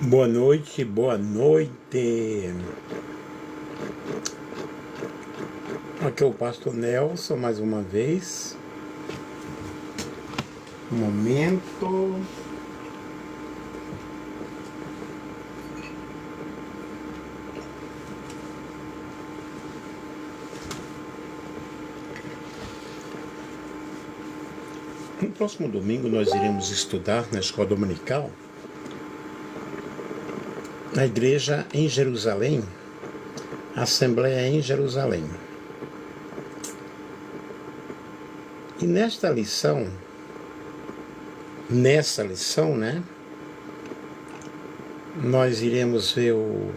Boa noite, boa noite. Aqui é o pastor Nelson, mais uma vez. Um momento. No próximo domingo nós iremos estudar na escola dominical na igreja em Jerusalém, a Assembleia em Jerusalém. E nessa lição, nós iremos ver o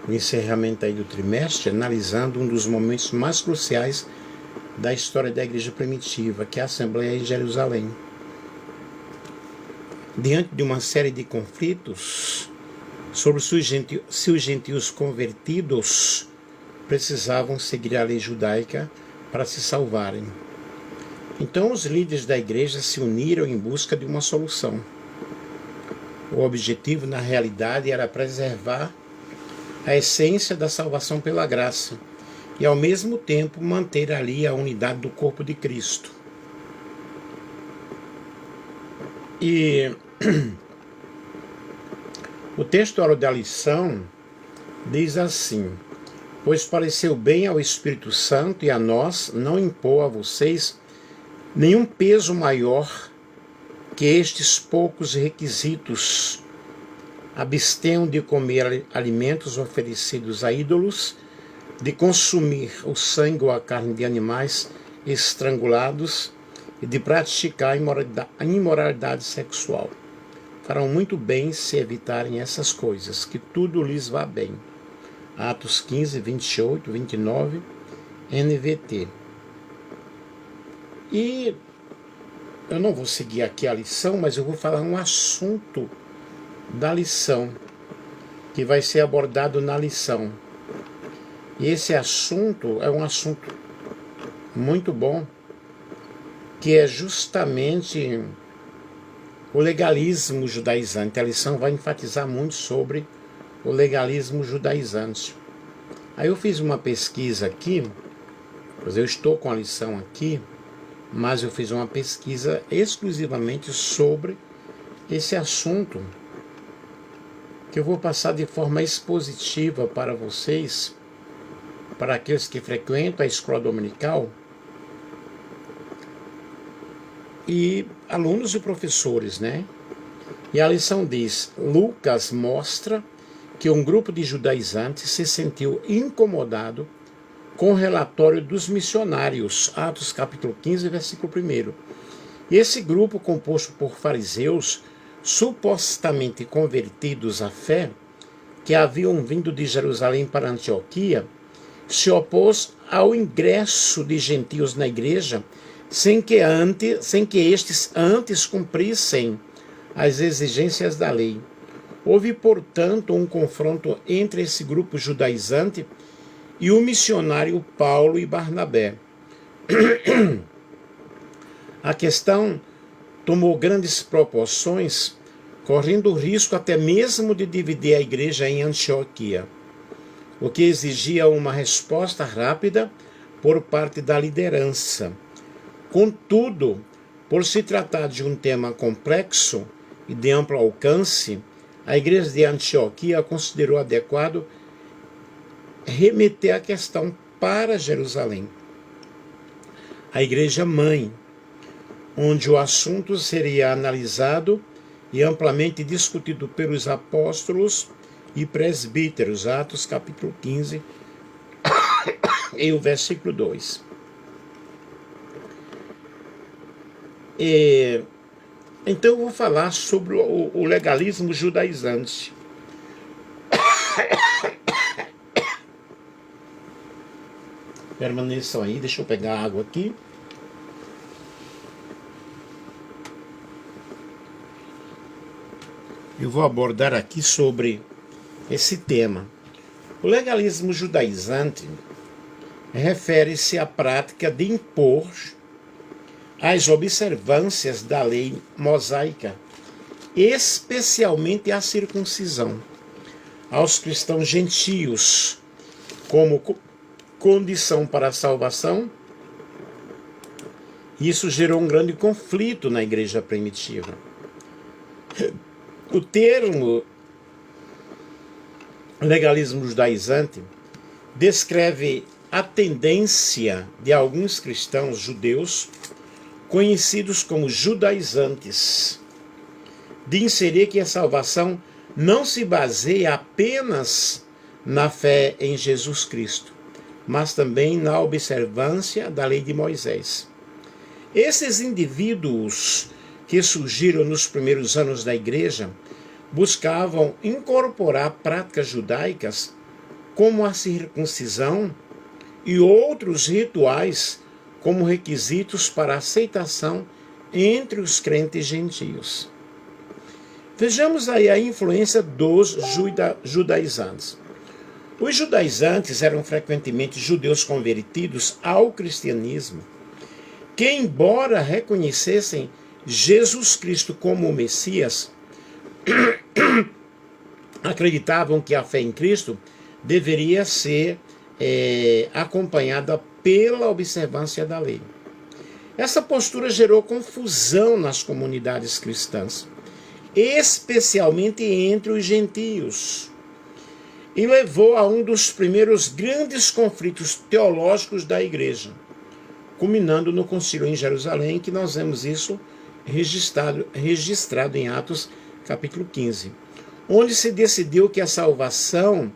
encerramento aí do trimestre, analisando um dos momentos mais cruciais da história da igreja primitiva, que é a Assembleia em Jerusalém. Diante de uma série de conflitos sobre se os gentios convertidos precisavam seguir a lei judaica para se salvarem. Então os líderes da igreja se uniram em busca de uma solução. O objetivo, na realidade, era preservar a essência da salvação pela graça e, ao mesmo tempo, manter ali a unidade do corpo de Cristo. E o texto da lição diz assim: pois pareceu bem ao Espírito Santo e a nós não impor a vocês nenhum peso maior que estes poucos requisitos. Abstenham de comer alimentos oferecidos a ídolos, de consumir o sangue ou a carne de animais estrangulados e de praticar a imoralidade sexual. Farão muito bem se evitarem essas coisas, que tudo lhes vá bem. Atos 15, 28, 29, NVT. E eu não vou seguir aqui a lição, mas eu vou falar um assunto da lição, que vai ser abordado na lição. E esse assunto é um assunto muito bom, que é justamente o legalismo judaizante. A lição vai enfatizar muito sobre o legalismo judaizante. Aí eu fiz uma pesquisa aqui, pois eu estou com a lição aqui, mas eu fiz uma pesquisa exclusivamente sobre esse assunto, que eu vou passar de forma expositiva para vocês, para aqueles que frequentam a escola dominical, e alunos e professores, né? E a lição diz: Lucas mostra que um grupo de judaizantes se sentiu incomodado com o relatório dos missionários, Atos capítulo 15, versículo 1. E esse grupo, composto por fariseus supostamente convertidos à fé, que haviam vindo de Jerusalém para Antioquia, se opôs ao ingresso de gentios na igreja sem que estes antes cumprissem as exigências da lei. Houve, portanto, um confronto entre esse grupo judaizante e o missionário Paulo e Barnabé. A questão tomou grandes proporções, correndo o risco até mesmo de dividir a igreja em Antioquia, o que exigia uma resposta rápida por parte da liderança. Contudo, por se tratar de um tema complexo e de amplo alcance, a igreja de Antioquia considerou adequado remeter a questão para Jerusalém, a igreja mãe, onde o assunto seria analisado e amplamente discutido pelos apóstolos e presbíteros, Atos capítulo 15, e o versículo 2. Então eu vou falar sobre o legalismo judaizante. Permaneçam aí, deixa eu pegar água aqui. Eu vou abordar aqui sobre esse tema. O legalismo judaizante refere-se à prática de impor as observâncias da lei mosaica especialmente a circuncisão, aos cristãos gentios, como condição para a salvação. Isso gerou um grande conflito na igreja primitiva. O termo legalismo judaizante descreve a tendência de alguns cristãos judeus, conhecidos como judaizantes, de inserir que a salvação não se baseia apenas na fé em Jesus Cristo, mas também na observância da lei de Moisés. Esses indivíduos que surgiram nos primeiros anos da igreja buscavam incorporar práticas judaicas como a circuncisão e outros rituais como requisitos para a aceitação entre os crentes gentios. Vejamos aí a influência dos judaizantes. Os judaizantes eram frequentemente judeus convertidos ao cristianismo, que, embora reconhecessem Jesus Cristo como o Messias, acreditavam que a fé em Cristo deveria ser acompanhada pela observância da lei. Essa postura gerou confusão nas comunidades cristãs, especialmente entre os gentios, e levou a um dos primeiros grandes conflitos teológicos da igreja, culminando no concílio em Jerusalém, que nós vemos isso registrado em Atos capítulo 15, onde se decidiu que a salvação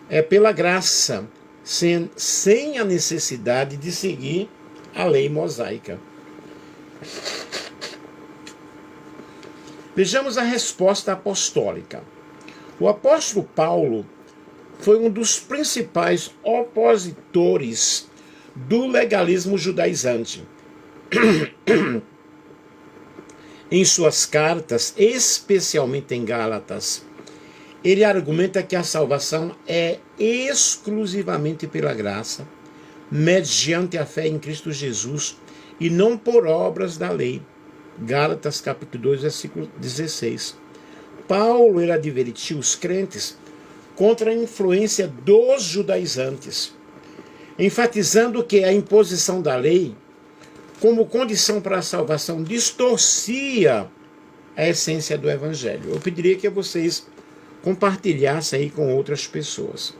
é pela graça, sem a necessidade de seguir a lei mosaica. Vejamos a resposta apostólica. O apóstolo Paulo foi um dos principais opositores do legalismo judaizante. Em suas cartas, especialmente em Gálatas, ele argumenta que a salvação é exclusivamente pela graça, mediante a fé em Cristo Jesus, e não por obras da lei. Gálatas capítulo 2, versículo 16. Paulo ele advertiu os crentes contra a influência dos judaizantes, enfatizando que a imposição da lei como condição para a salvação distorcia a essência do evangelho. Eu pediria que vocês compartilhassem aí com outras pessoas.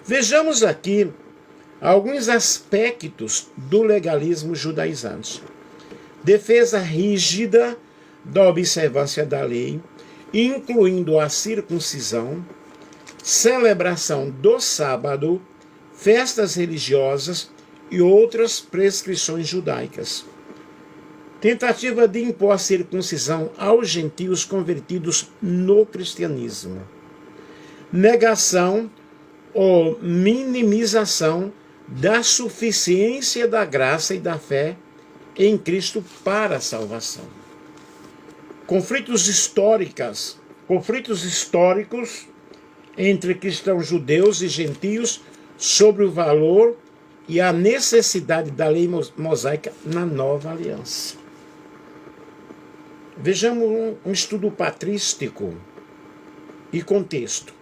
Vejamos aqui alguns aspectos do legalismo judaizante. Defesa rígida da observância da lei, incluindo a circuncisão, celebração do sábado, festas religiosas e outras prescrições judaicas. Tentativa de impor a circuncisão aos gentios convertidos no cristianismo. Negação ou minimização da suficiência da graça e da fé em Cristo para a salvação. Conflitos históricos entre cristãos judeus e gentios sobre o valor e a necessidade da lei mosaica na nova aliança. Vejamos um estudo patrístico e contexto.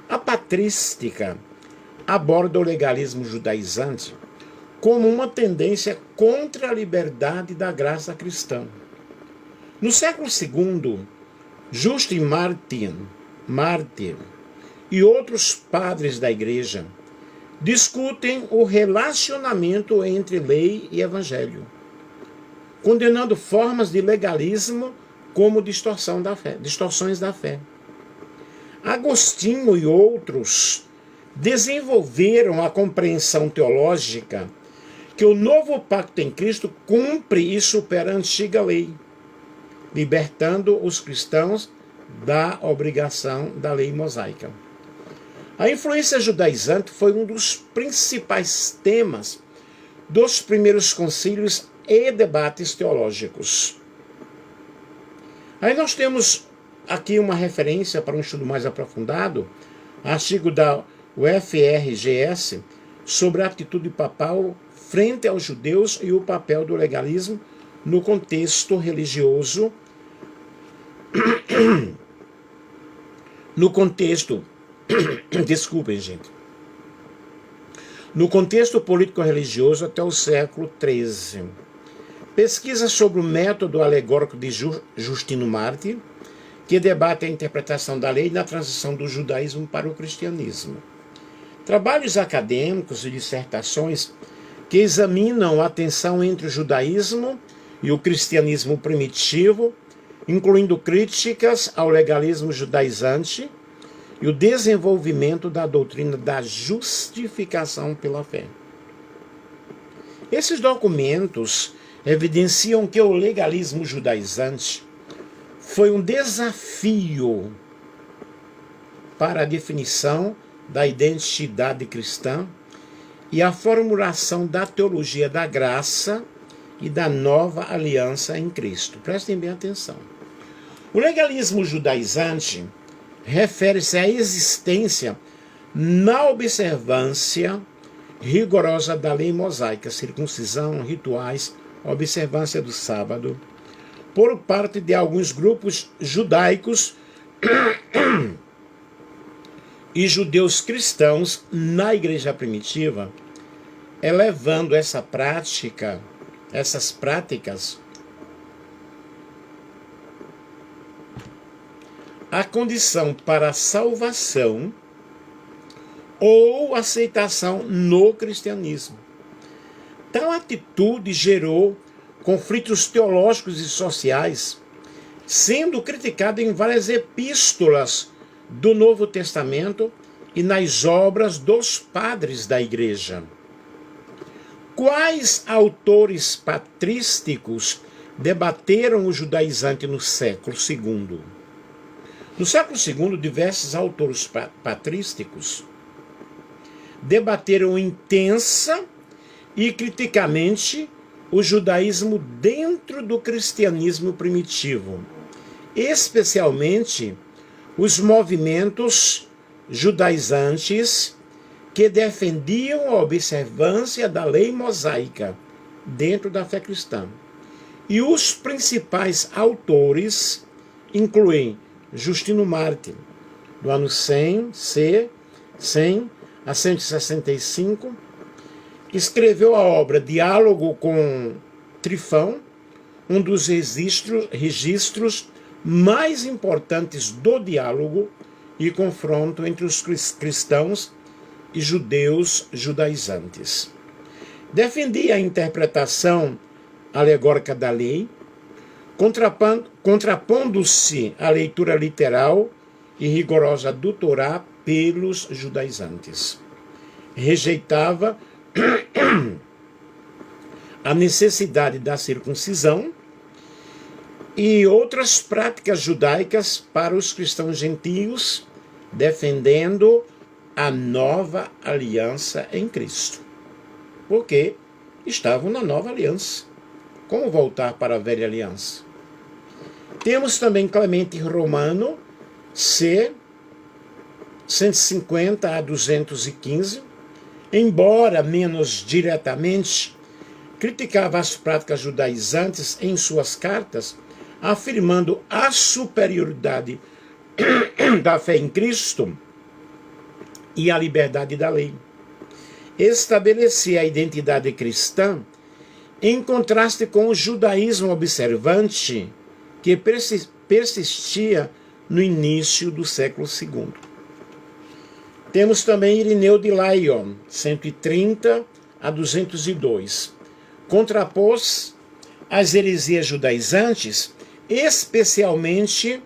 A patrística aborda o legalismo judaizante como uma tendência contra a liberdade da graça cristã. No século II, Justin Martyr e outros padres da igreja discutem o relacionamento entre lei e evangelho, condenando formas de legalismo como distorções da fé. Agostinho e outros desenvolveram a compreensão teológica que o novo pacto em Cristo cumpre e supera a antiga lei, libertando os cristãos da obrigação da lei mosaica. A influência judaizante foi um dos principais temas dos primeiros concílios e debates teológicos. Aí nós temos aqui uma referência para um estudo mais aprofundado, artigo da UFRGS sobre a atitude papal frente aos judeus e o papel do legalismo no contexto religioso No contexto, desculpem, gente, no contexto político-religioso até o século XIII. Pesquisa sobre o método alegórico de Justino Mártir, que debate a interpretação da lei na transição do judaísmo para o cristianismo. Trabalhos acadêmicos e dissertações que examinam a tensão entre o judaísmo e o cristianismo primitivo, incluindo críticas ao legalismo judaizante e o desenvolvimento da doutrina da justificação pela fé. Esses documentos evidenciam que o legalismo judaizante foi um desafio para a definição da identidade cristã e a formulação da teologia da graça e da nova aliança em Cristo. Prestem bem atenção. O legalismo judaizante refere-se à existência na observância rigorosa da lei mosaica, circuncisão, rituais, observância do sábado, por parte de alguns grupos judaicos e judeus cristãos na igreja primitiva, elevando essas práticas à condição para a salvação ou aceitação no cristianismo. Tal atitude gerou conflitos teológicos e sociais, sendo criticado em várias epístolas do Novo Testamento e nas obras dos padres da Igreja. Quais autores patrísticos debateram o judaizante no século II? No século II, diversos autores patrísticos debateram intensa e criticamente o judaísmo dentro do cristianismo primitivo, especialmente os movimentos judaizantes que defendiam a observância da lei mosaica dentro da fé cristã. E os principais autores incluem Justino Mártir, do ano 100 a 165, escreveu a obra Diálogo com Trifão, um dos registros mais importantes do diálogo e confronto entre os cristãos e judeus judaizantes. Defendia a interpretação alegórica da lei, contrapondo-se à leitura literal e rigorosa do Torá pelos judaizantes. Rejeitava a necessidade da circuncisão e outras práticas judaicas para os cristãos gentios, defendendo a nova aliança em Cristo. Porque estavam na nova aliança. Como voltar para a velha aliança? Temos também Clemente Romano, C. 150 a 215, embora menos diretamente, criticava as práticas judaizantes em suas cartas, afirmando a superioridade da fé em Cristo e a liberdade da lei. Estabelecia a identidade cristã em contraste com o judaísmo observante que persistia no início do século II. Temos também Irineu de Lyon, 130 a 202. Contrapôs as heresias judaizantes, especialmente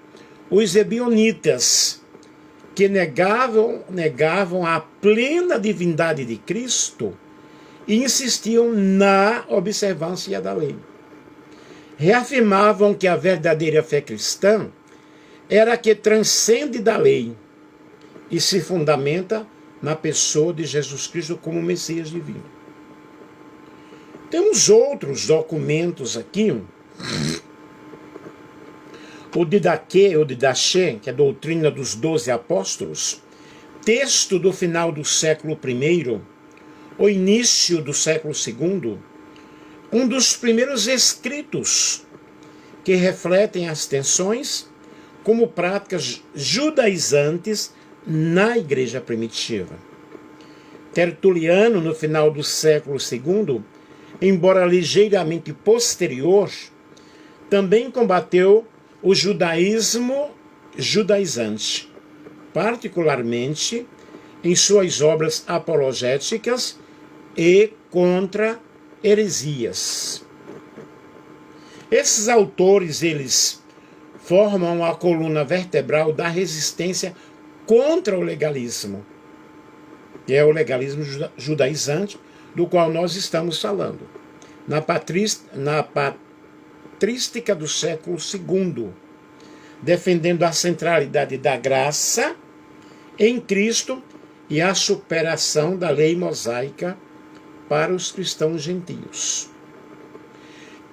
os ebionitas, que negavam a plena divindade de Cristo e insistiam na observância da lei. Reafirmavam que a verdadeira fé cristã era a que transcende da lei e se fundamenta na pessoa de Jesus Cristo como Messias divino. Temos outros documentos aqui. O Didaché, que é a doutrina dos 12 apóstolos, texto do final do século I, o início do século II, um dos primeiros escritos que refletem as tensões, como práticas judaizantes na igreja primitiva. Tertuliano, no final do século II, embora ligeiramente posterior, também combateu o judaísmo judaizante, particularmente em suas obras apologéticas e contra heresias. Esses autores, eles formam a coluna vertebral da resistência contra o legalismo, que é o legalismo judaizante, do qual nós estamos falando, na patrística do século II, defendendo a centralidade da graça em Cristo e a superação da lei mosaica para os cristãos gentios.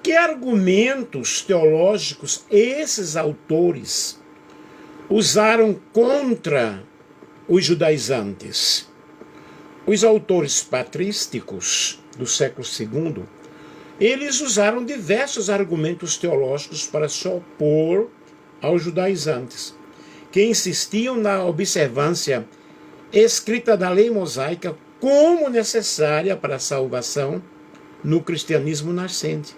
Que argumentos teológicos esses autores usaram contra os judaizantes? Os autores patrísticos do século II, eles usaram diversos argumentos teológicos para se opor aos judaizantes, que insistiam na observância escrita da lei mosaica como necessária para a salvação no cristianismo nascente.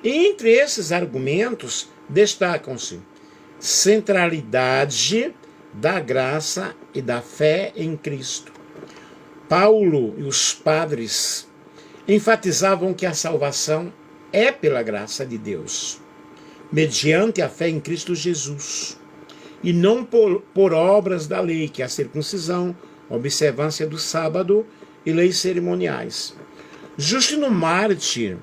Entre esses argumentos destacam-se centralidade da graça e da fé em Cristo. Paulo e os padres enfatizavam que a salvação é pela graça de Deus, mediante a fé em Cristo Jesus, e não por obras da lei, que é a circuncisão, observância do sábado e leis cerimoniais. Justino Mártir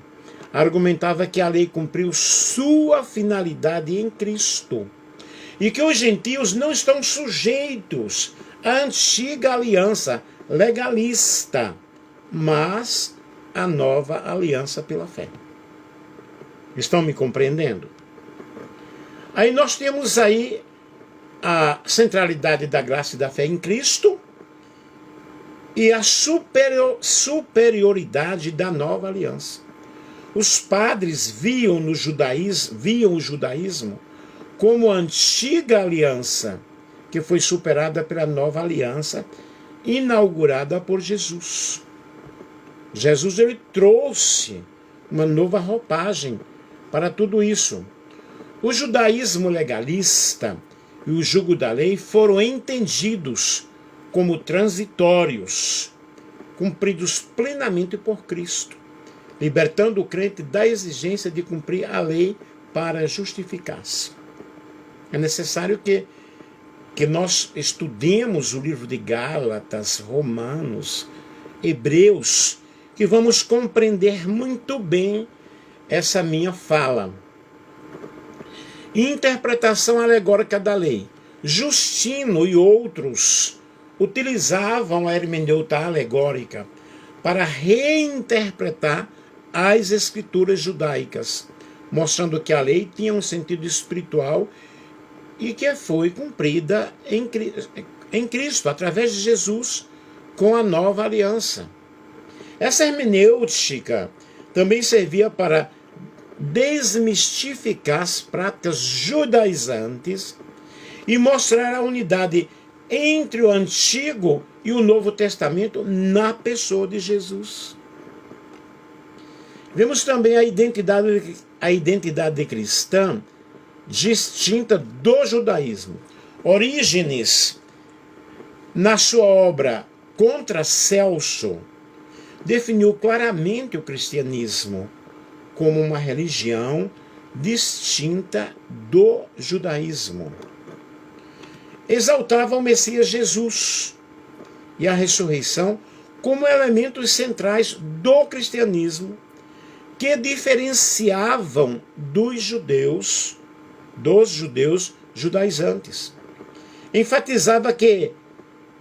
argumentava que a lei cumpriu sua finalidade em Cristo e que os gentios não estão sujeitos à antiga aliança legalista, mas à nova aliança pela fé. Estão me compreendendo? Aí nós temos aí a centralidade da graça e da fé em Cristo e a superioridade da nova aliança. Os padres viam o judaísmo como a antiga aliança, que foi superada pela nova aliança, inaugurada por Jesus. Jesus, ele trouxe uma nova roupagem para tudo isso. O judaísmo legalista e o jugo da lei foram entendidos como transitórios, cumpridos plenamente por Cristo, libertando o crente da exigência de cumprir a lei para justificar-se. É necessário que nós estudemos o livro de Gálatas, Romanos, Hebreus, que vamos compreender muito bem essa minha fala. Interpretação alegórica da lei. Justino e outros utilizavam a hermenêutica alegórica para reinterpretar as escrituras judaicas, mostrando que a lei tinha um sentido espiritual e que foi cumprida em Cristo, através de Jesus, com a nova aliança. Essa hermenêutica também servia para desmistificar as práticas judaizantes e mostrar a unidade entre o Antigo e o Novo Testamento na pessoa de Jesus. Vemos também a identidade cristã distinta do judaísmo. Orígenes, na sua obra Contra Celso, definiu claramente o cristianismo como uma religião distinta do judaísmo. Exaltava o Messias Jesus e a ressurreição como elementos centrais do cristianismo, que diferenciavam dos judeus judaizantes. Enfatizava que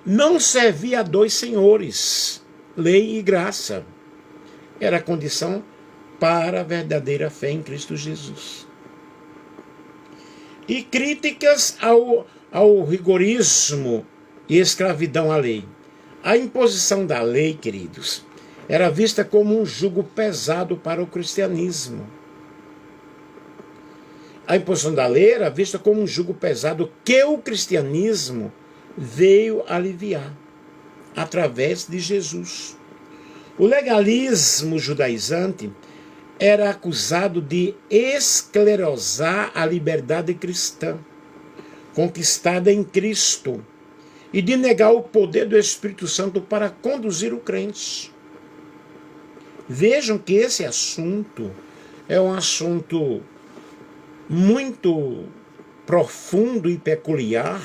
não servia a dois senhores, lei e graça. Era a condição para a verdadeira fé em Cristo Jesus. E críticas ao rigorismo e escravidão à lei. A imposição da lei, queridos, era vista como um jugo pesado para o cristianismo. A imposição da lei era vista como um jugo pesado que o cristianismo veio aliviar através de Jesus. O legalismo judaizante era acusado de esclerosar a liberdade cristã, conquistada em Cristo, e de negar o poder do Espírito Santo para conduzir o crente. Vejam que esse assunto é um assunto muito profundo e peculiar,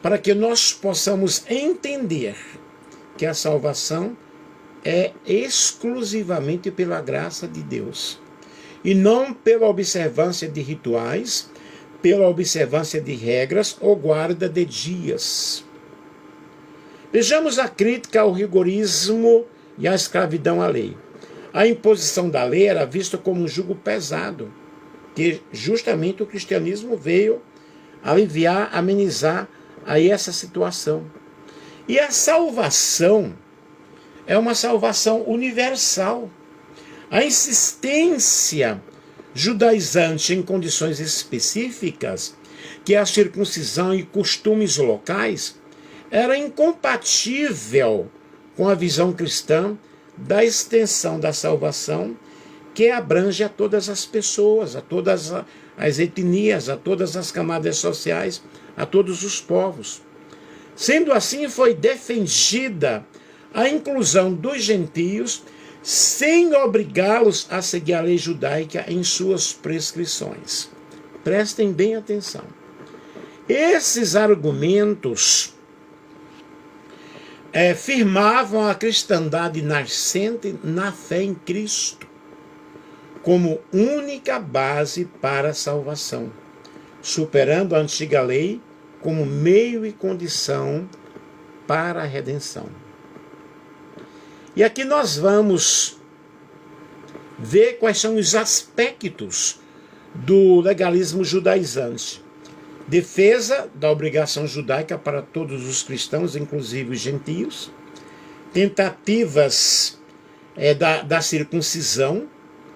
para que nós possamos entender que a salvação é exclusivamente pela graça de Deus, e não pela observância de rituais, pela observância de regras ou guarda de dias. Vejamos a crítica ao rigorismo e à escravidão à lei. A imposição da lei era vista como um jugo pesado, que justamente o cristianismo veio aliviar, amenizar aí essa situação. E a salvação é uma salvação universal. A insistência judaizante em condições específicas, que é a circuncisão e costumes locais, era incompatível com a visão cristã da extensão da salvação, que abrange a todas as pessoas, a todas as etnias, a todas as camadas sociais, a todos os povos. Sendo assim, foi defendida a inclusão dos gentios sem obrigá-los a seguir a lei judaica em suas prescrições. Prestem bem atenção. Esses argumentos firmavam a cristandade nascente na fé em Cristo como única base para a salvação, superando a antiga lei como meio e condição para a redenção. E aqui nós vamos ver quais são os aspectos do legalismo judaizante. Defesa da obrigação judaica para todos os cristãos, inclusive os gentios. Tentativas da circuncisão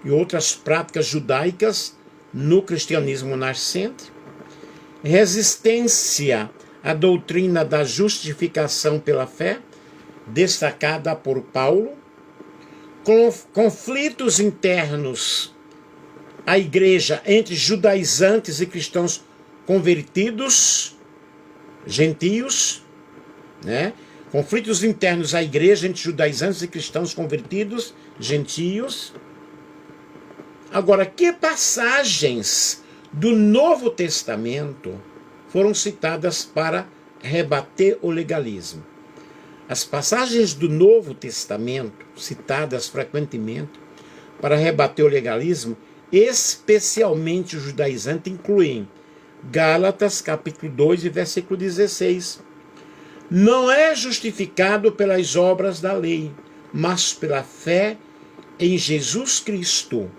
e outras práticas judaicas no cristianismo nascente. Resistência à doutrina da justificação pela fé, destacada por Paulo. Conflitos internos à igreja entre judaizantes e cristãos convertidos, gentios, né? Conflitos internos à igreja entre judaizantes e cristãos convertidos, gentios. Agora, que passagens do Novo Testamento foram citadas para rebater o legalismo? As passagens do Novo Testamento, citadas frequentemente para rebater o legalismo, especialmente o judaizante, incluem Gálatas, capítulo 2 e versículo 16. Não é justificado pelas obras da lei, mas pela fé em Jesus Cristo.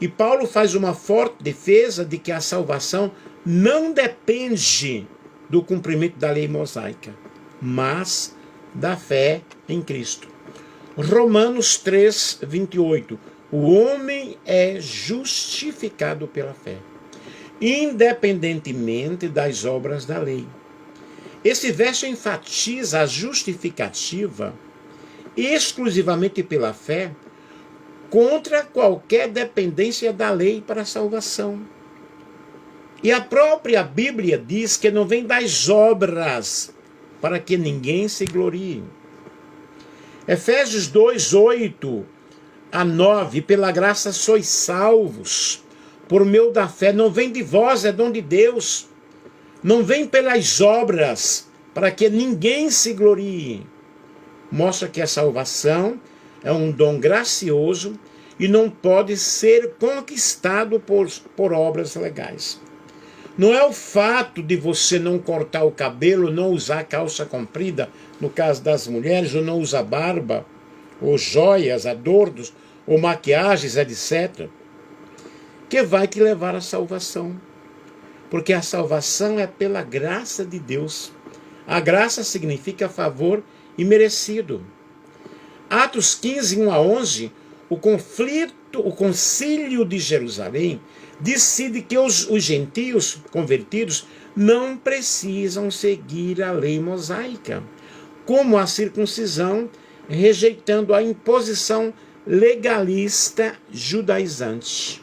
E Paulo faz uma forte defesa de que a salvação não depende do cumprimento da lei mosaica, mas da fé em Cristo. Romanos 3, 28. O homem é justificado pela fé, independentemente das obras da lei. Esse verso enfatiza a justificativa exclusivamente pela fé, contra qualquer dependência da lei para a salvação. E a própria Bíblia diz que não vem das obras, para que ninguém se glorie. Efésios 2, 8 a 9, pela graça sois salvos, por meio da fé, não vem de vós, é dom de Deus, não vem pelas obras, para que ninguém se glorie. Mostra que a salvação é um dom gracioso e não pode ser conquistado por obras legais. Não é o fato de você não cortar o cabelo, não usar calça comprida, no caso das mulheres, ou não usar barba, ou joias, adornos, ou maquiagens, etc., que vai te levar à salvação. Porque a salvação é pela graça de Deus. A graça significa favor imerecido. Atos 15, 1 a 11, o conflito, o concílio de Jerusalém decide que os gentios convertidos não precisam seguir a lei mosaica, como a circuncisão, rejeitando a imposição legalista judaizante.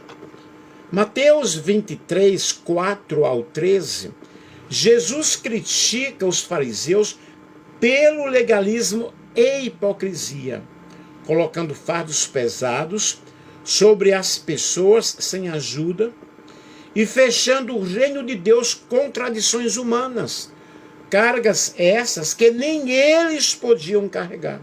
Mateus 23, 4 ao 13, Jesus critica os fariseus pelo legalismo e hipocrisia, colocando fardos pesados sobre as pessoas sem ajuda e fechando o reino de Deus com tradições humanas, cargas essas que nem eles podiam carregar.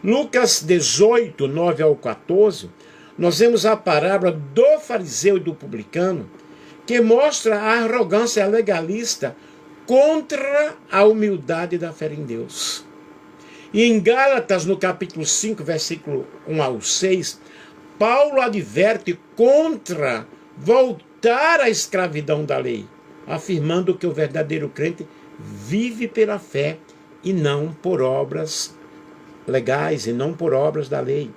Lucas 18, 9 ao 14, nós vemos a parábola do fariseu e do publicano, que mostra a arrogância legalista contra a humildade da fé em Deus. E em Gálatas, no capítulo 5, versículo 1 ao 6, Paulo adverte contra voltar à escravidão da lei, afirmando que o verdadeiro crente vive pela fé e não por obras legais, e não por obras da lei.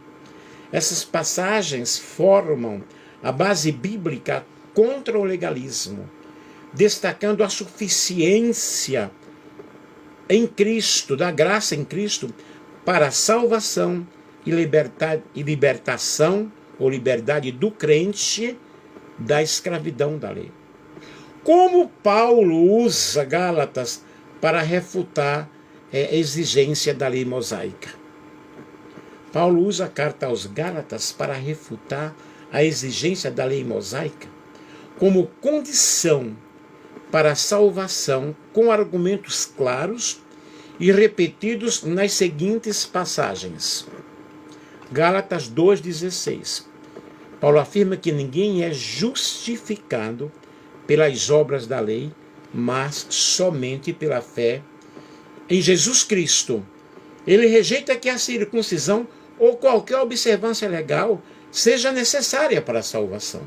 Essas passagens formam a base bíblica contra o legalismo, destacando a suficiência em Cristo, da graça em Cristo, para a salvação e libertação ou liberdade do crente da escravidão da lei. Como Paulo usa Gálatas para refutar a exigência da lei mosaica? Paulo usa a carta aos Gálatas para refutar a exigência da lei mosaica como condição para a salvação, com argumentos claros e repetidos nas seguintes passagens. Gálatas 2,16. Paulo afirma que ninguém é justificado pelas obras da lei, mas somente pela fé em Jesus Cristo. Ele rejeita que a circuncisão ou qualquer observância legal seja necessária para a salvação.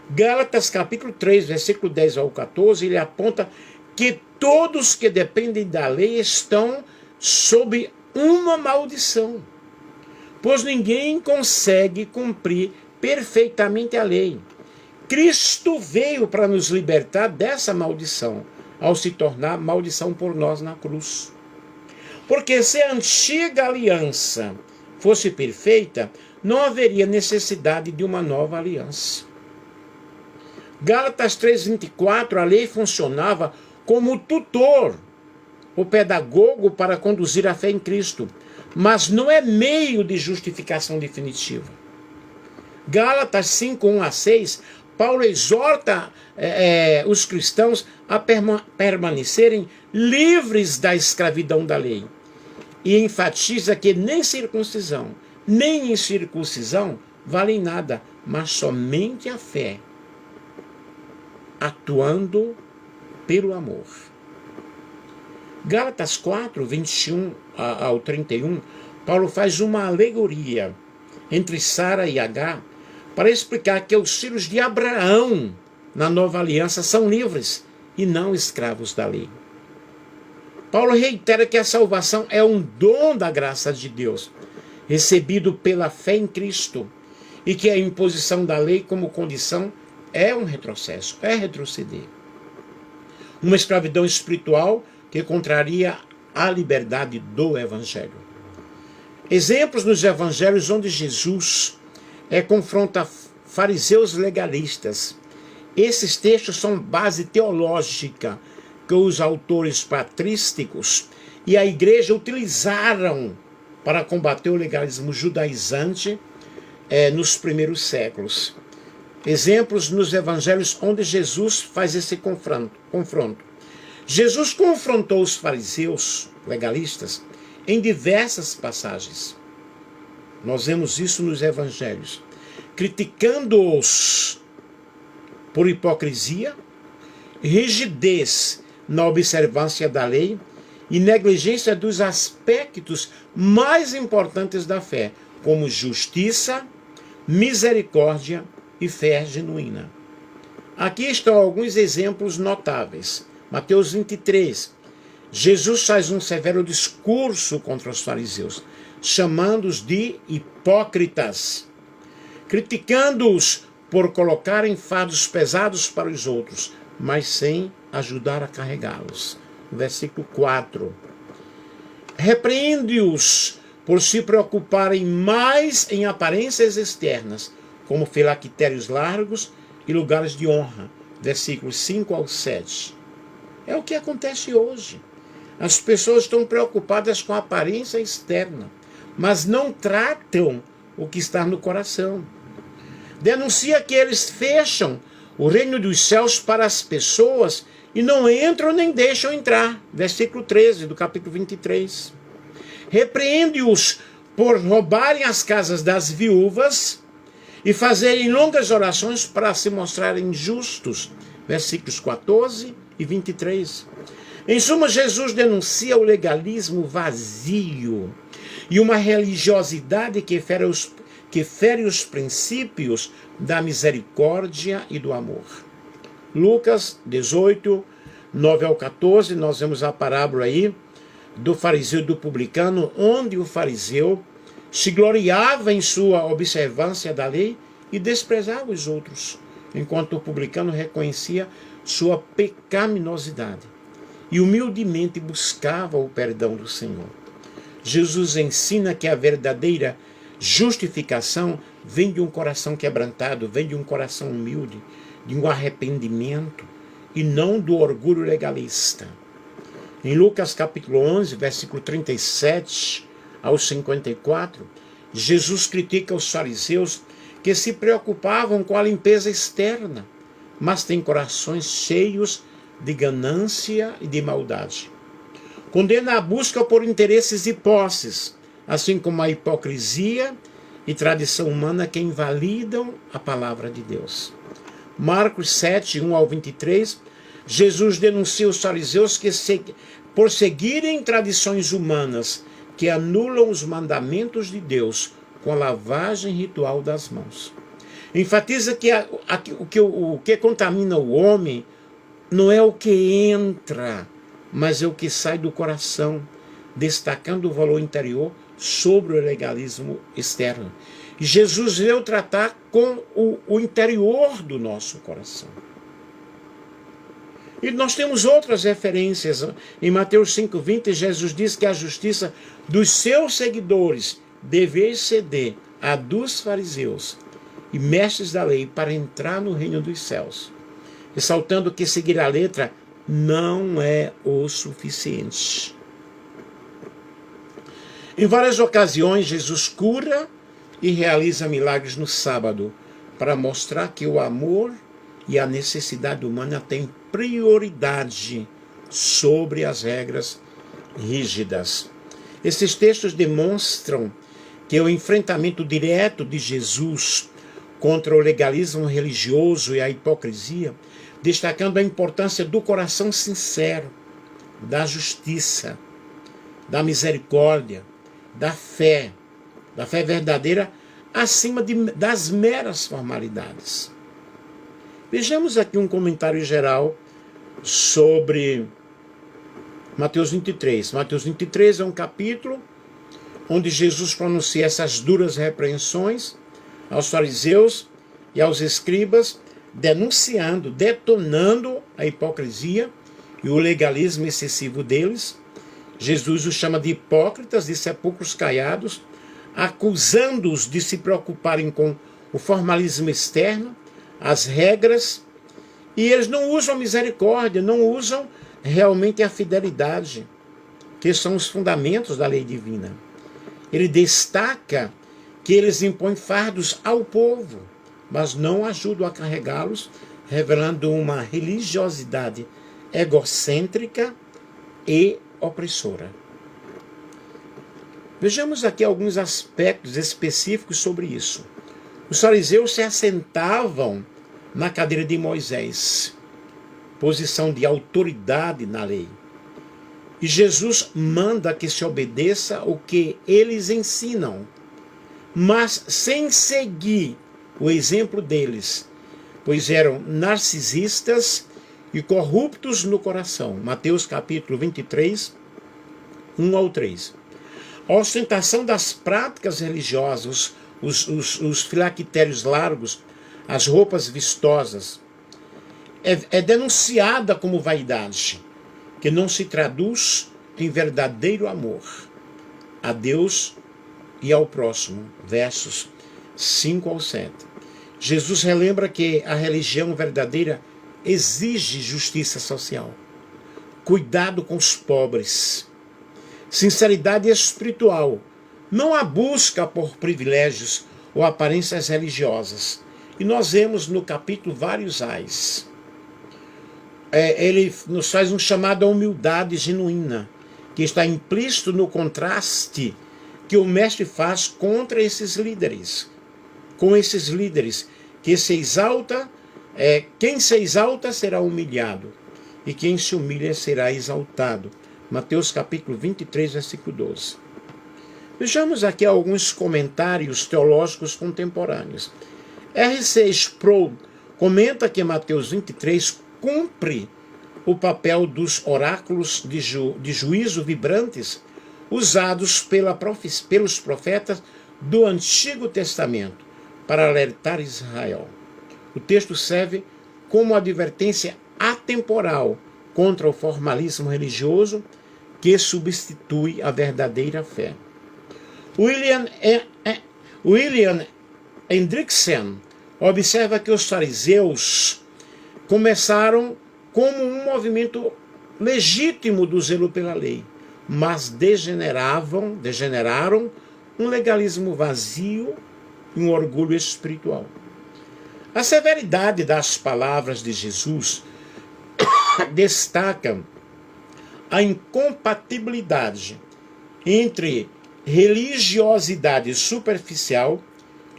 Gálatas capítulo 3, versículo 10 ao 14, ele aponta que todos que dependem da lei estão sob uma maldição, pois ninguém consegue cumprir perfeitamente a lei. Cristo veio para nos libertar dessa maldição, ao se tornar maldição por nós na cruz. Porque se a antiga aliança fosse perfeita, não haveria necessidade de uma nova aliança. Gálatas 3,24, a lei funcionava como tutor, o pedagogo para conduzir a fé em Cristo, mas não é meio de justificação definitiva. Gálatas 5, 1 a 6, Paulo exorta os cristãos a permanecerem livres da escravidão da lei e enfatiza que nem circuncisão, nem incircuncisão valem nada, mas somente a fé, atuando pelo amor. Gálatas 4, 21 ao 31, Paulo faz uma alegoria entre Sara e Agar para explicar que os filhos de Abraão na nova aliança são livres e não escravos da lei. Paulo reitera que a salvação é um dom da graça de Deus, recebido pela fé em Cristo, e que a imposição da lei como condição é um retrocesso, é retroceder. Uma escravidão espiritual que contraria a liberdade do Evangelho. Exemplos nos Evangelhos onde Jesus confronta fariseus legalistas. Esses textos são base teológica que os autores patrísticos e a igreja utilizaram para combater o legalismo judaizante nos primeiros séculos. Exemplos nos evangelhos onde Jesus faz esse confronto. Jesus confrontou os fariseus legalistas em diversas passagens. Nós vemos isso nos evangelhos, criticando-os por hipocrisia, rigidez na observância da lei e negligência dos aspectos mais importantes da fé, como justiça, misericórdia e fé genuína. Aqui estão alguns exemplos notáveis. Mateus 23. Jesus faz um severo discurso contra os fariseus, chamando-os de hipócritas, criticando-os por colocarem fardos pesados para os outros, mas sem ajudar a carregá-los. Versículo 4. Repreende-os por se preocuparem mais em aparências externas, como filactérios largos e lugares de honra. Versículos 5 ao 7. É o que acontece hoje. As pessoas estão preocupadas com a aparência externa, mas não tratam o que está no coração. Denuncia que eles fecham o reino dos céus para as pessoas e não entram nem deixam entrar. Versículo 13 do capítulo 23. Repreende-os por roubarem as casas das viúvas e fazerem longas orações para se mostrarem justos. Versículos 14 e 23. Em suma, Jesus denuncia o legalismo vazio e uma religiosidade que fere os princípios da misericórdia e do amor. Lucas 18, 9 ao 14, nós vemos a parábola aí do fariseu e do publicano, onde o fariseu se gloriava em sua observância da lei e desprezava os outros, enquanto o publicano reconhecia sua pecaminosidade e humildemente buscava o perdão do Senhor. Jesus ensina que a verdadeira justificação vem de um coração quebrantado, vem de um coração humilde, de um arrependimento e não do orgulho legalista. Em Lucas capítulo 11, versículo 37 ao 54, Jesus critica os fariseus que se preocupavam com a limpeza externa, mas têm corações cheios de ganância e de maldade. Condena a busca por interesses e posses, assim como a hipocrisia e tradição humana que invalidam a palavra de Deus. Marcos 7, 1 ao 23, Jesus denuncia os fariseus que, por seguirem tradições humanas que anulam os mandamentos de Deus com a lavagem ritual das mãos. Enfatiza que o que contamina o homem não é o que entra, mas é o que sai do coração, destacando o valor interior sobre o legalismo externo. E Jesus veio tratar com o interior do nosso coração. E nós temos outras referências. Em Mateus 5,20, Jesus diz que a justiça dos seus seguidores deve exceder a dos fariseus e mestres da lei para entrar no reino dos céus, ressaltando que seguir a letra não é o suficiente. Em várias ocasiões, Jesus cura e realiza milagres no sábado, para mostrar que o amor e a necessidade humana têm prioridade sobre as regras rígidas. Esses textos demonstram que o enfrentamento direto de Jesus contra o legalismo religioso e a hipocrisia, destacando a importância do coração sincero, da justiça, da misericórdia, da fé verdadeira, acima das meras formalidades. Vejamos aqui um comentário geral sobre Mateus 23. Mateus 23 é um capítulo onde Jesus pronuncia essas duras repreensões aos fariseus e aos escribas, denunciando, detonando a hipocrisia e o legalismo excessivo deles. Jesus os chama de hipócritas, de sepulcros caiados, acusando-os de se preocuparem com o formalismo externo, as regras, e eles não usam a misericórdia, não usam realmente a fidelidade, que são os fundamentos da lei divina. Ele destaca que eles impõem fardos ao povo, mas não ajudam a carregá-los, revelando uma religiosidade egocêntrica e opressora. Vejamos aqui alguns aspectos específicos sobre isso. Os fariseus se assentavam na cadeira de Moisés, posição de autoridade na lei. E Jesus manda que se obedeça o que eles ensinam, mas sem seguir o exemplo deles, pois eram narcisistas e corruptos no coração. Mateus capítulo 23, 1 ao 3. A ostentação das práticas religiosas, os filactérios largos, as roupas vistosas, é denunciada como vaidade, que não se traduz em verdadeiro amor a Deus e ao próximo. Versos 5 ao 7. Jesus relembra que a religião verdadeira exige justiça social, cuidado com os pobres, sinceridade espiritual, não a busca por privilégios ou aparências religiosas. E nós vemos no capítulo vários ais. Ele nos faz um chamado à humildade genuína, que está implícito no contraste que o mestre faz contra esses líderes. Com esses líderes que se exalta, quem se exalta será humilhado, e quem se humilha será exaltado. Mateus capítulo 23, versículo 12. Vejamos aqui alguns comentários teológicos contemporâneos. R.C. Sproul comenta que Mateus 23 cumpre o papel dos oráculos de juízo vibrantes usados pelos profetas do Antigo Testamento para alertar Israel. O texto serve como advertência atemporal contra o formalismo religioso que substitui a verdadeira fé. William Hendrickson observa que os fariseus começaram como um movimento legítimo do zelo pela lei, mas degeneraram um legalismo vazio e um orgulho espiritual. A severidade das palavras de Jesus destaca a incompatibilidade entre religiosidade superficial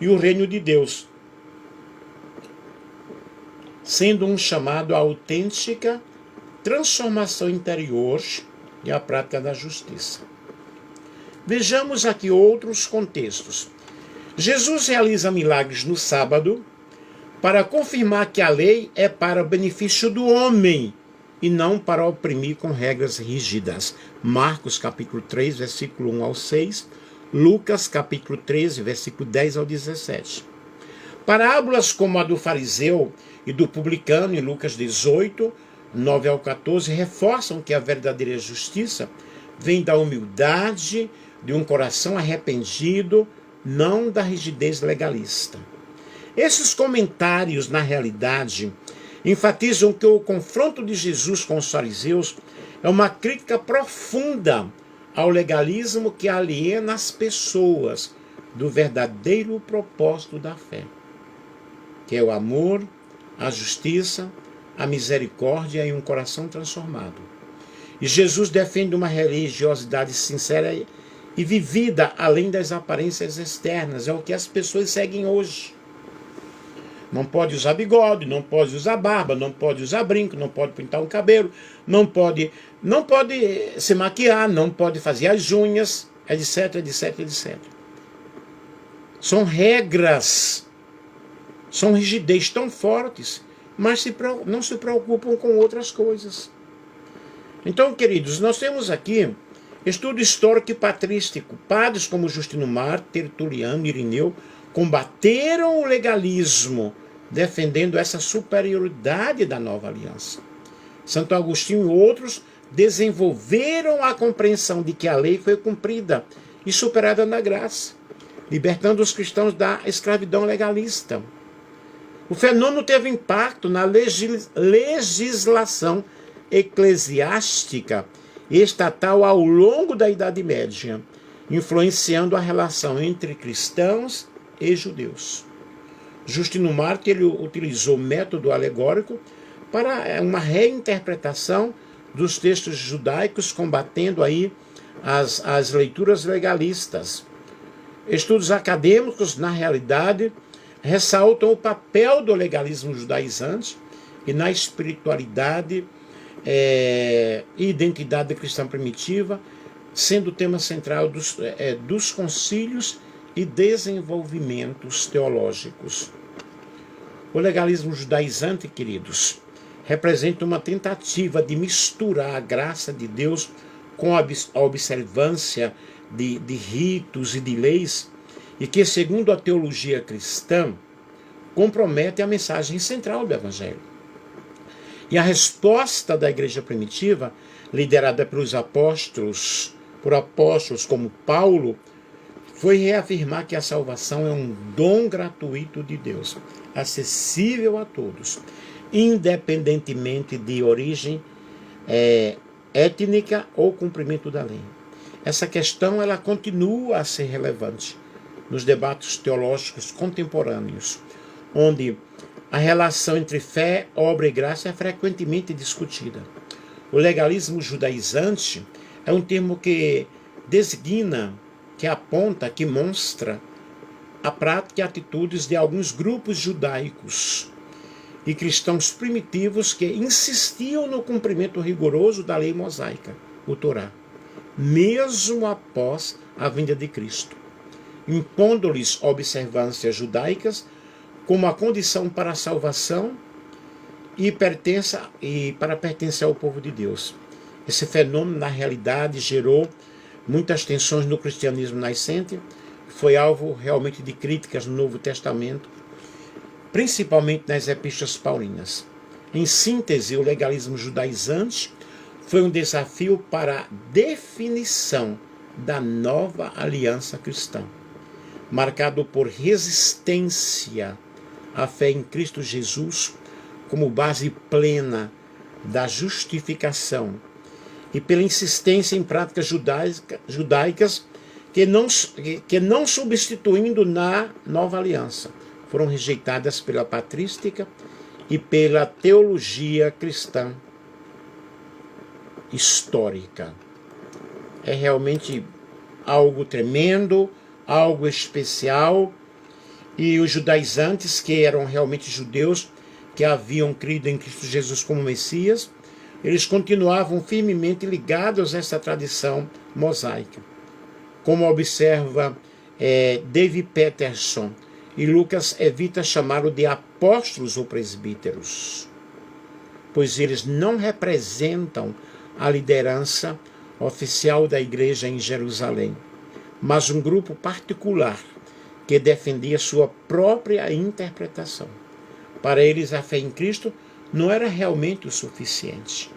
e o reino de Deus, sendo um chamado à autêntica transformação interior e à prática da justiça. Vejamos aqui outros contextos. Jesus realiza milagres no sábado para confirmar que a lei é para o benefício do homem e não para oprimir com regras rígidas. Marcos capítulo 3, versículo 1 ao 6, Lucas capítulo 13, versículo 10 ao 17. Parábolas como a do fariseu e do publicano em Lucas 18, 9 ao 14, reforçam que a verdadeira justiça vem da humildade de um coração arrependido, não da rigidez legalista. Esses comentários, na realidade, enfatizam que o confronto de Jesus com os fariseus é uma crítica profunda ao legalismo que aliena as pessoas do verdadeiro propósito da fé, que é o amor, a justiça, a misericórdia e um coração transformado. E Jesus defende uma religiosidade sincera e vivida além das aparências externas. É o que as pessoas seguem hoje. Não pode usar bigode, não pode usar barba, não pode usar brinco, não pode pintar o cabelo, não pode se maquiar, não pode fazer as unhas, etc, etc, etc. São regras, são rigidez tão fortes, mas não se preocupam com outras coisas. Então, queridos, nós temos aqui estudo histórico e patrístico. Padres como Justino Mártir, Tertuliano, Irineu combateram o legalismo, defendendo essa superioridade da nova aliança. Santo Agostinho e outros desenvolveram a compreensão de que a lei foi cumprida e superada na graça, libertando os cristãos da escravidão legalista. O fenômeno teve impacto na legislação eclesiástica e estatal ao longo da Idade Média, influenciando a relação entre cristãos e judeus. Justino Mártir utilizou o método alegórico para uma reinterpretação dos textos judaicos, combatendo aí as leituras legalistas. Estudos acadêmicos, na realidade, ressaltam o papel do legalismo judaizante e na espiritualidade e identidade cristã primitiva, sendo o tema central dos concílios e desenvolvimentos teológicos. O legalismo judaizante, queridos, representa uma tentativa de misturar a graça de Deus com a observância de ritos e de leis, e que, segundo a teologia cristã, compromete a mensagem central do Evangelho. E a resposta da igreja primitiva, liderada pelos apóstolos, por apóstolos como Paulo, foi reafirmar que a salvação é um dom gratuito de Deus, acessível a todos, independentemente de origem étnica ou cumprimento da lei. Essa questão ela continua a ser relevante nos debates teológicos contemporâneos, onde a relação entre fé, obra e graça é frequentemente discutida. O legalismo judaizante é um termo que designa, que aponta, que mostra a prática e atitudes de alguns grupos judaicos e cristãos primitivos que insistiam no cumprimento rigoroso da lei mosaica, o Torá, mesmo após a vinda de Cristo, impondo-lhes observâncias judaicas como a condição para a salvação e para pertencer ao povo de Deus. Esse fenômeno, na realidade, gerou muitas tensões no cristianismo nascente, foi alvo realmente de críticas no Novo Testamento, principalmente nas epístolas paulinas. Em síntese, o legalismo judaizante foi um desafio para a definição da nova aliança cristã, marcado por resistência à fé em Cristo Jesus como base plena da justificação e pela insistência em práticas judaicas que não substituindo na nova aliança, foram rejeitadas pela patrística e pela teologia cristã histórica. É realmente algo tremendo, algo especial, e os judaizantes, que eram realmente judeus, que haviam crido em Cristo Jesus como Messias, eles continuavam firmemente ligados a essa tradição mosaica. Como observa David Peterson, e Lucas evita chamá-lo de apóstolos ou presbíteros, pois eles não representam a liderança oficial da igreja em Jerusalém, mas um grupo particular que defendia sua própria interpretação. Para eles, a fé em Cristo não era realmente o suficiente.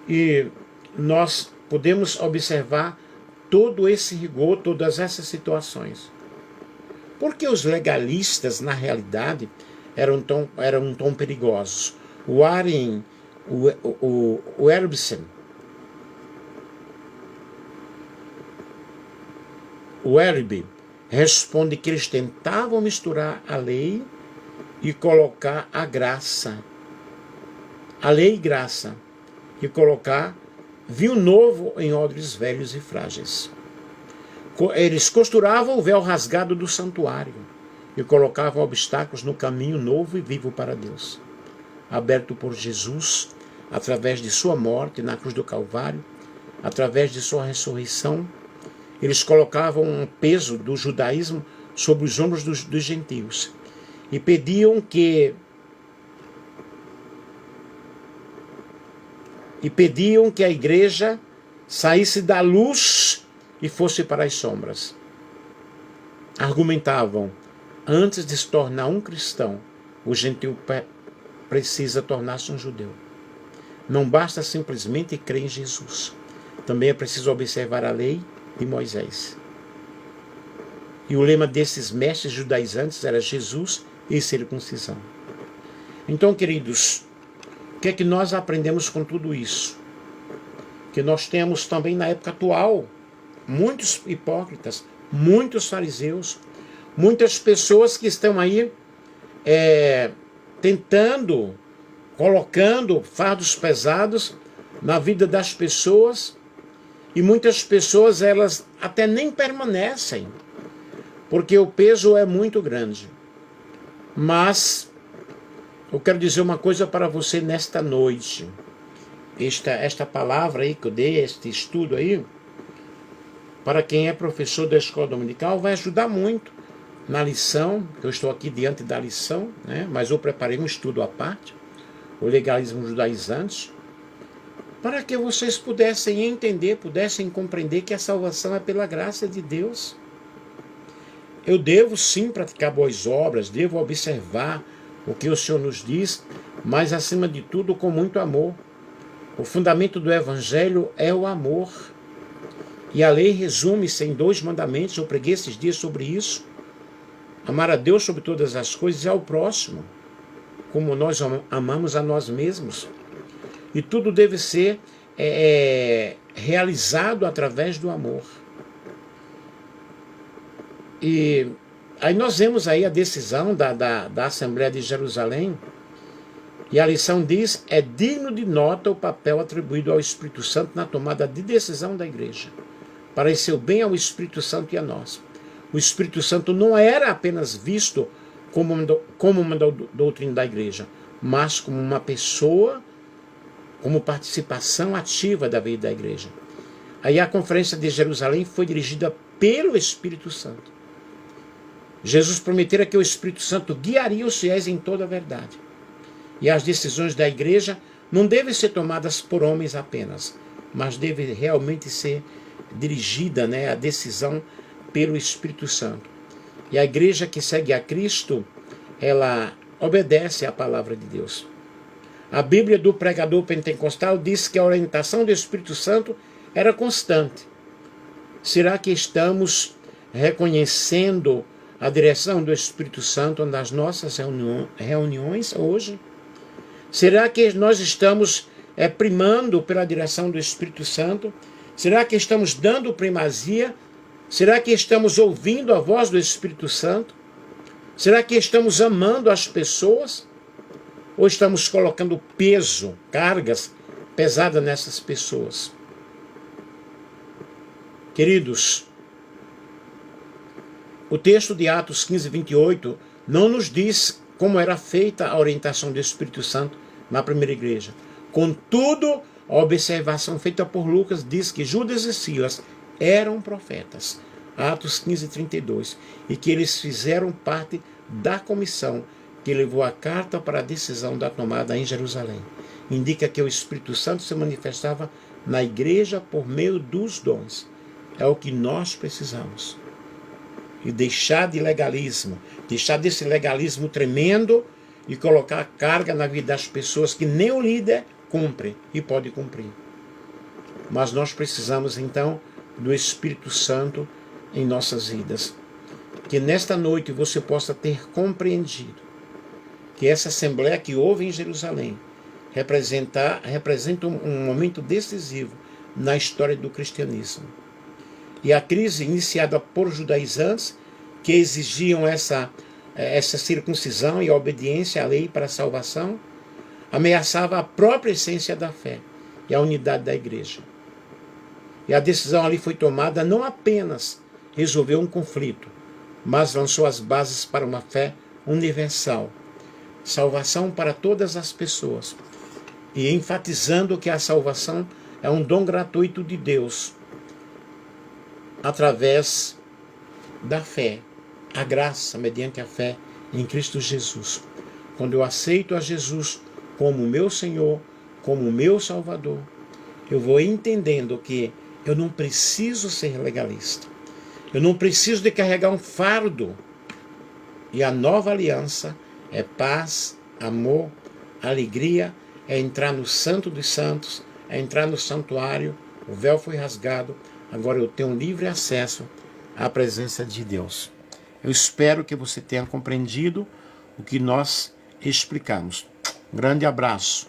E nós podemos observar todo esse rigor, todas essas situações. Porque os legalistas, na realidade, eram tão perigosos. O Warren Wiersbe, responde que eles tentavam misturar a lei e colocar a graça, a lei e graça, e colocar vinho novo em odres velhos e frágeis. Eles costuravam o véu rasgado do santuário e colocavam obstáculos no caminho novo e vivo para Deus, aberto por Jesus, através de sua morte na cruz do Calvário, através de sua ressurreição. Eles colocavam um peso do judaísmo sobre os ombros dos gentios e pediam que a igreja saísse da luz e fosse para as sombras. Argumentavam, antes de se tornar um cristão, o gentil precisa tornar-se um judeu. Não basta simplesmente crer em Jesus. Também é preciso observar a lei de Moisés. E o lema desses mestres judaizantes era Jesus e circuncisão. Então, queridos, o que é que nós aprendemos com tudo isso? Que nós temos também na época atual muitos hipócritas, muitos fariseus, muitas pessoas que estão aí colocando fardos pesados na vida das pessoas, e muitas pessoas elas até nem permanecem, porque o peso é muito grande. Mas eu quero dizer uma coisa para você nesta noite. Esta palavra aí que eu dei, este estudo aí, para quem é professor da escola dominical, vai ajudar muito na lição, que eu estou aqui diante da lição, né? Mas eu preparei um estudo à parte, o legalismo judaizante, para que vocês pudessem entender, pudessem compreender que a salvação é pela graça de Deus. Eu devo sim praticar boas obras, devo observar o que o Senhor nos diz, mas acima de tudo com muito amor. O fundamento do Evangelho é o amor. E a lei resume-se em 2 mandamentos. Eu preguei esses dias sobre isso. Amar a Deus sobre todas as coisas e ao próximo, como nós amamos a nós mesmos. E tudo deve ser realizado através do amor. E aí nós vemos aí a decisão da Assembleia de Jerusalém, e a lição diz: é digno de nota o papel atribuído ao Espírito Santo na tomada de decisão da igreja, para seu bem ao Espírito Santo e a nós. O Espírito Santo não era apenas visto como uma doutrina da igreja, mas como uma pessoa, como participação ativa da vida da igreja. Aí a conferência de Jerusalém foi dirigida pelo Espírito Santo. Jesus prometera que o Espírito Santo guiaria os fiéis em toda a verdade. E as decisões da igreja não devem ser tomadas por homens apenas, mas deve realmente ser dirigida, a decisão pelo Espírito Santo. E a igreja que segue a Cristo, ela obedece à palavra de Deus. A Bíblia do pregador pentecostal diz que a orientação do Espírito Santo era constante. Será que estamos reconhecendo a direção do Espírito Santo nas nossas reuniões hoje? Será que nós estamos primando pela direção do Espírito Santo? Será que estamos dando primazia? Será que estamos ouvindo a voz do Espírito Santo? Será que estamos amando as pessoas? Ou estamos colocando peso, cargas pesadas nessas pessoas? Queridos, o texto de Atos 15, 28 não nos diz como era feita a orientação do Espírito Santo na primeira igreja. Contudo, a observação feita por Lucas diz que Judas e Silas eram profetas. Atos 15, 32. E que eles fizeram parte da comissão que levou a carta para a decisão da tomada em Jerusalém. Indica que o Espírito Santo se manifestava na igreja por meio dos dons. É o que nós precisamos. E deixar de legalismo, deixar desse legalismo tremendo e colocar a carga na vida das pessoas que nem o líder cumpre e pode cumprir. Mas nós precisamos então do Espírito Santo em nossas vidas. Que nesta noite você possa ter compreendido que essa assembleia que houve em Jerusalém representa um momento decisivo na história do cristianismo. E a crise iniciada por judaizantes que exigiam essa circuncisão e a obediência à lei para a salvação ameaçava a própria essência da fé e a unidade da igreja. E a decisão ali foi tomada não apenas resolveu um conflito, mas lançou as bases para uma fé universal, salvação para todas as pessoas, e enfatizando que a salvação é um dom gratuito de Deus, através da fé, a graça mediante a fé em Cristo Jesus. Quando eu aceito a Jesus como meu Senhor, como meu Salvador, eu vou entendendo que eu não preciso ser legalista. Eu não preciso de carregar um fardo. E a nova aliança é paz, amor, alegria, é entrar no Santo dos Santos, é entrar no santuário, o véu foi rasgado, agora eu tenho livre acesso à presença de Deus. Eu espero que você tenha compreendido o que nós explicamos. Um grande abraço.